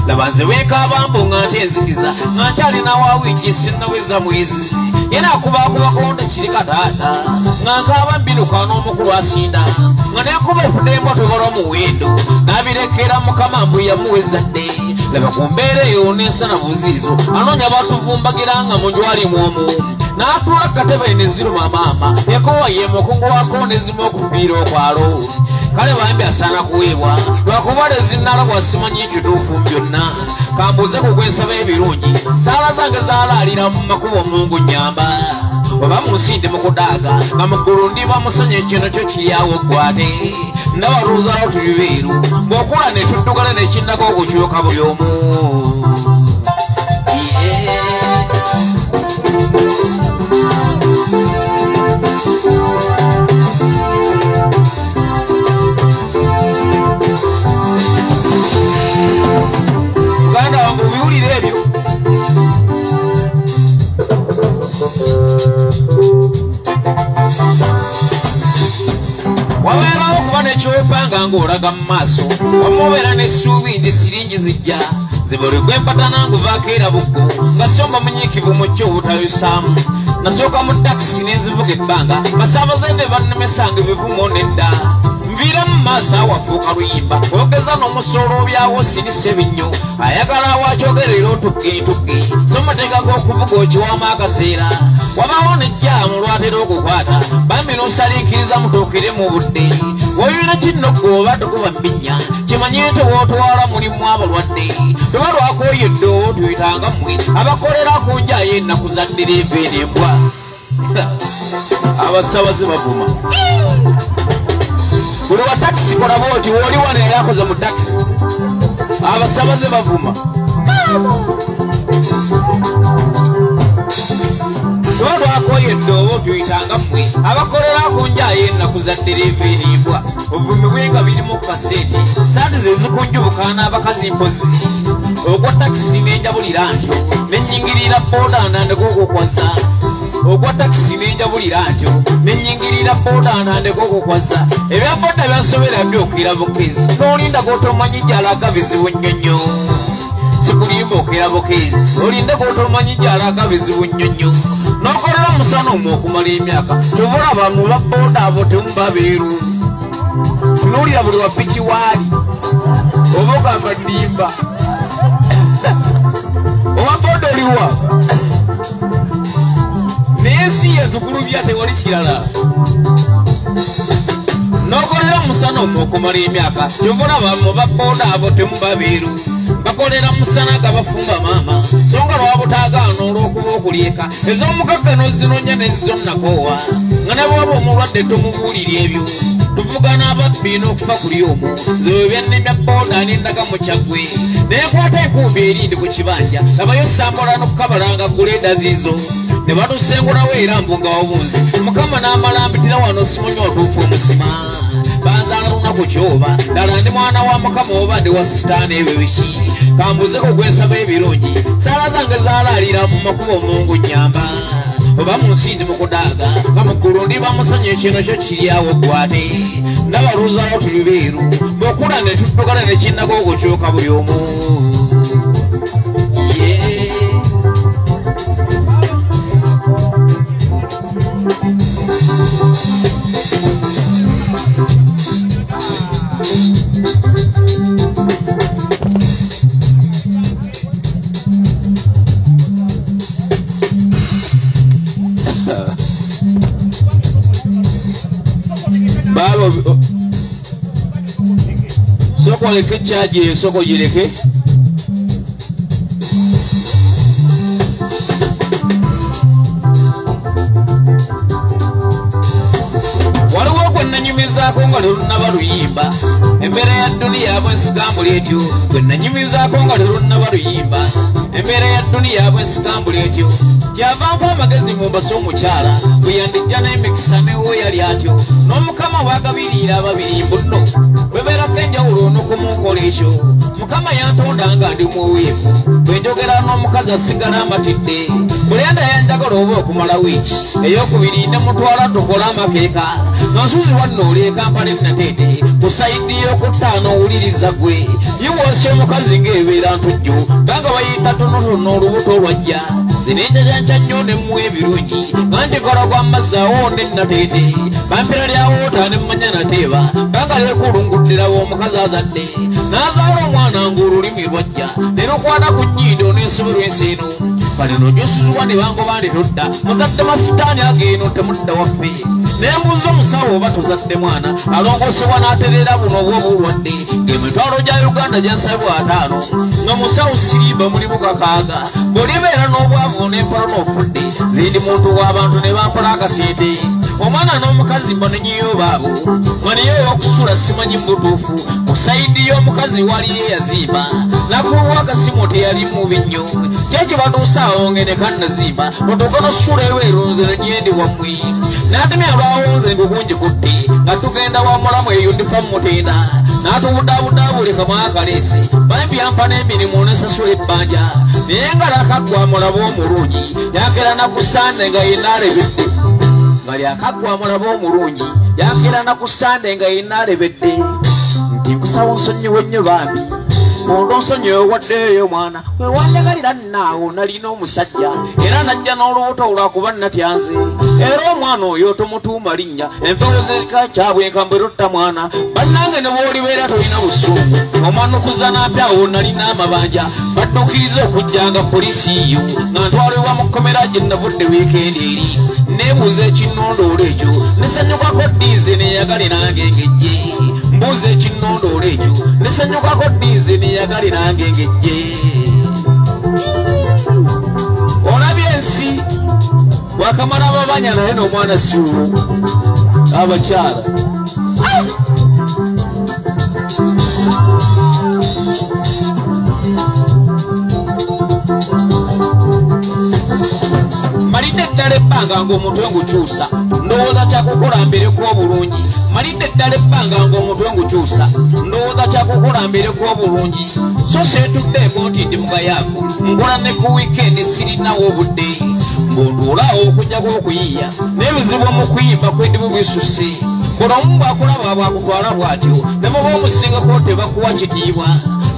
labanze wekabambo nga ntenzikiza nga nkyalina wawiiki sinnaweza mwezi yena akubakubakonde kirika taata nga nkaba mbinuka n'omukulu asinda nga nenkuba efudembo tobola omuwendo nabirekera mukama mbu yamuweza dde laba ku mbeera eyo n'ensana buziizo anoonya batuvumbagira nga munjwalimu omu n'atula katebe neziruma maama yakowa ye mukungu wako nezimu okufiira okwalo kale bambi asaana kuweebwa lwakuba lezinnala gwasimanyi ekituufu byonna kambuuze kugwensaba ebirungi saala zange zaalaalira mu makubo Mungu nyamba oba munsinde mukudaaga nga muggulu ndiba musanya ekino kyo kiryawo gwate ndabaluuzalawo tuli beeru ng'okula ne tuddugala nekindaga okukyuka buli omu muganda wange obiwulire ebyo wabeerawo okuba nekyopanga ng'olaga mu maaso wamubeera n'essuubi ndi siringi zijja zibuligwe empatana nguvaako era buggo nga somba munyiikivu mu kyo obutayusaamu nasooka mu takisi n'enzivuga ebbanga basaabazende bannemesanga ebivumo nedda nviira mu maaso awafuuka luyimba ogeza n'omusolo obyawo sinisa ebinnyo ayagala awakyogerera otuggeitugge so mateeka g'okuvuga okiwamu akaseera wabaawo nejjaamu lwatera okukwata bambi n'osaliikiriza mutuukire mu budde woyina kinoggo oba tukuba mbinnya kimanye nti wootwala mulimu abalwadde tuba lwakoyedde oba otuyitanga mmwe abakolera ku njayo ennaku za ddereeva enembwa abasabaze bavuma buli wa takisi kolaba oti wooli wano era akoze mu takisi abasabaze bavuma tuba lwakoyedde oba otuyitanga mmwe abakolera ku njayo ennaku za ddereeva enembwa obuvumi nga birimu ku kaseeti saati ze zikunjubuka n'abakazi mpozi ogwa takisi n'enjabulira ntyo n'ennyingirira booda nandekokokwaza ogwa takisi n'enjabulira ntyo n'ennyingirira booda nandekokokwaza ebya booda byansobera byokera bukezi n'olinda gotomanyi gyalaga bizibu nnyonnyo sikulimba okera bukezi olinde gotomanyi gyalaga bizibu nnyonnyo n'okolera musana omwo okumala emyaka kyovula abantu ba booda abo temubabeeru tunuulira buli wa piki waali oba ogamba nnimba owa booda oliwa naye si yetukulubya tewali kirala n'okolera musana omwo okumala emyaka kyovula abantu ba booda abo temubabeeru bakolera musana gabafumba maama so nga lwabutaagaana olw'okuba okulyeka ez'omukaka n'ozinonya n'ezizonnakoowa nga ne bwaba omulwadde tomubuulira ebyo tuvuga n'ababbi n'okufa kuli omwo zewe byannemya booda n'endaga mu kyaggwe neekwata enkumbi erindi ku kibanja labayo sambola n'okukabalanga guleeda ziizo ne batusengulawo era mbu nga wabunzi mukama n'amalambitira wano simanyi otuufu omusima banzaala lunaku kyoba ddala ndi mwana wa mukama oba ndi wa sitaani ebyo biki kambuzeko gwensaba ebirungi saala zange zaalaalira mu makubo Mungu nyamba oba munsindi mukudaaga nga muggulu ndi bamusanya ekino kyo kiryawo gwate ndabaluuzalawo tuli beeru bw'okula ne tuddugala ne kinnaga okukyuka buli omu soko leke chaji soko jireke waliwo gwe nanyumizaako nga lulunaba luyimba embeera ya duniya bwensikambula etyo gwe nanyumizaako nga lulunaba luyimba embeera ya duniya bwensikambula etyo kyavanko amagezi mu mbasa omukyala bwe yandijja n'emikisa newo yali atyo n'omukama bwagabiriira ababiri mbuno webeerako enjawulo n'okumukola ekyo mukama yantonda nga ndi muweevu bwe njogera n'omukazi asigala amatidde bulenda yanjagala oba okumala wiiki ey'okubiri ne mutwala tukola amakeeka nonsuzi wanno oli ekampala enateete ku sayidi y'okuttaano owuliriza gwe yiwoosi omukazi ng'ebeera ntujjo banga bayita tonotono olubuto lwajja zinenjajanca nnyo ne mmuwa ebirungi nga njikola gwa mazzi awonde nateete bampira lyawoota ne mmanya nateeba banga leekulunguddirawo omukazi azadde n'azaala omwana ng'olulimi lwajja ne lukwata ku nnyindo n'ensoberwa ensi eno kale nojosuzibwa ne bangoba ndi todda muzadde masitaani ageeno temudda waffe nembuuza omusawo oba tuzadde mwana alongosebwa n'aterera buno obwa obulwadde ng'emitwalo gya uganda gyensabwa 5 nga musawo sirimba mulimu kakaaga bw'olibeera n'obwavu n'empala n'ofudde zindi muntu w'abantu ne bampola akasiite omwana n'omukazi mbanenyiyo baabo maniyo y'okusula simanyi mutuufu ku sayidi y'omukazi waliyo eyazimba nakuluwa akasimu teyali mubi nnyo kyekibatuusaawo ngene kannazimba otukonosula eweerunze negyendi wammwe n'atemya abawunze ngukungi kutti nga tugenda wamulamu eyo ndifa mutenda n'atubudaabudaabuleka mwakaleesi bambi yampa n'emirimu n'esasula ebbanja naye nga lakaggwamulaba omulungi yakera nakusande nga yenaalebedde nga lyakaggwamulaba omulungi yakera nakusande nga yenaalebedde nti nkusaba nsonyiwe nnyo bambi ondo nsonyiwe waddeeyo mwana wewanjagalira naawo nalina omusajja era najja n'olubuto olwakuba natyanze era omwana oyo tomutuuma linnya empewo zerika kyabwe enkambwe totta mwana bannange ne bw'olibeera tolina busungu omwanukuza n'apyawo nalina amabanja badduukiriza okujjanga poliisi yo nga ntwalibwa mu kkomera gye navudde wiikendi eri neebuuza ekinnondoola ekyo nesanyukako ddiize neeyagale nange ngejje mbuuza ekinnondoola ekyo nesanyukako ddiize neeyagale nange ngejje olabye ensi wakamala ababanya naye n'omwana siwo abakyala malidde eddala ebbanga ng'omutwe ngukyusa ndowooza kyakukulambireku obulungi malidde eddala ebbanga ng'omutwe ngukyusa ndowooza kyakukulambireku obulungi so seetuddeeko nti ndi mugayaavu nkola ne ku wiikendi sirinawo obudde ng'onduulaawo okujjako okuyiiya n'ebizibu mu kuyimba kwedibu bisusse kola omu bwakulaba bwakutwala bw'atyo ne muba omusingako tebakuwa kitiibwa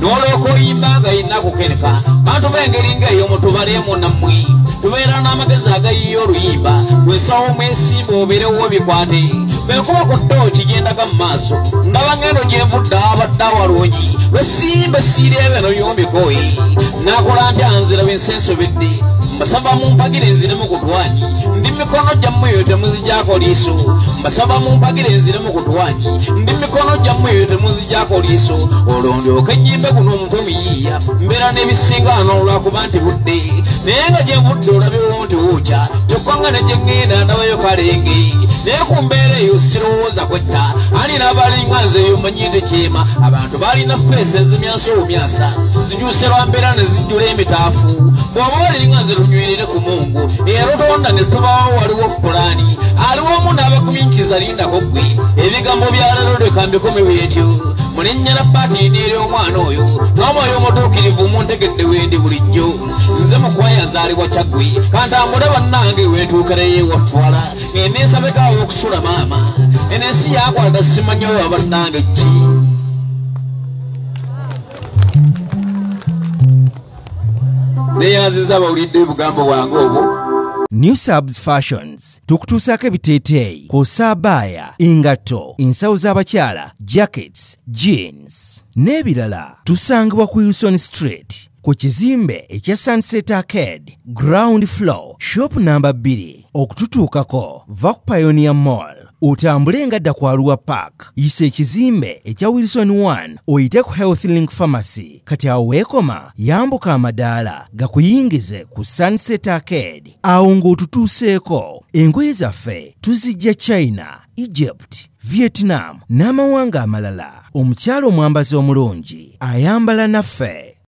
n'olyoka oyimba nga yina kukereka bantu b'engeri ng'eyo mutubalemu nammwe tubeera n'amagezi agayiye oluyimba bwesawo omwesimba obeerewo bikwate bwekuba ku ttooki gyendaga mu maaso ndaba ngendo gyenvudde abadde awalungi lwesimba esiira ebeno byombikoyi nakola ntya nzira bensensobedde mbasaba mumpagire nzire mu kutwanyi ndi mikono gyammwe eyo temuzijjaako liiso mbasaba mumpagire nzire mu kutwanyi ndi mikono gyammwe eyo temuzijjaako liiso olwo ndyoka ennyimbe guno omutwe muyiiya mbeera n'ebisingaano olwakuba nti budde naye nga gyenvudde olabewo nti wuukya kyokka nga ne gye ŋŋenda ndabayo kalenge naye ku mbeera eyo sirowooza kwetta ali n'abalinga nze eyo manyi tekyema abantu baalina feesi ezimyansa obumyansa zikyuse lwa mbeera ne zijjula emitaafu bw'oba olinga nze lunywerere ku mungu eyalutonda ne tubawo waliwo pulaani aliwo omu n'abagumiikiriza lindako ggwe ebigambo bya leero leka mbikome bwetyo mulinnya na paatiini eri omwana oyo n'omwoyo omutuukirivu muntegedde wendi bulijjo nze mukwaya nzaalibwa kyaggwe kantambule bannange wentuukereyo ewaffwala ng'enneesabekaawo okusula maama enensi yakwata simanyi oyo abannange ki neyanziza bawulidde ebugambo bwange obwo New Subs Fashions tukutuusaako ebiteeteeyi kw'ossa abaya, engatto, ensawo z'abakyala, jackets, jeans n'ebirala. Tusangibwa ku Wilson Street ku kizimbe ekya Sunset Arcade ground floor shop number 2. Okututuukako va ku Pioneer Mall otambule nga dda ku Arua Park yisa ekizimbe ekya Wilson 1 oyite ku Health Link Pharmacy kati awo weekoma yambuka amadaala gakuyingize ku Sunset Arcade awo ng'otutuuseeko. Engoye zaffe tuzijja China, Egypt, Vietnam n'amawanga amalala. Omukyala omwambazi omulungi ayambala naffe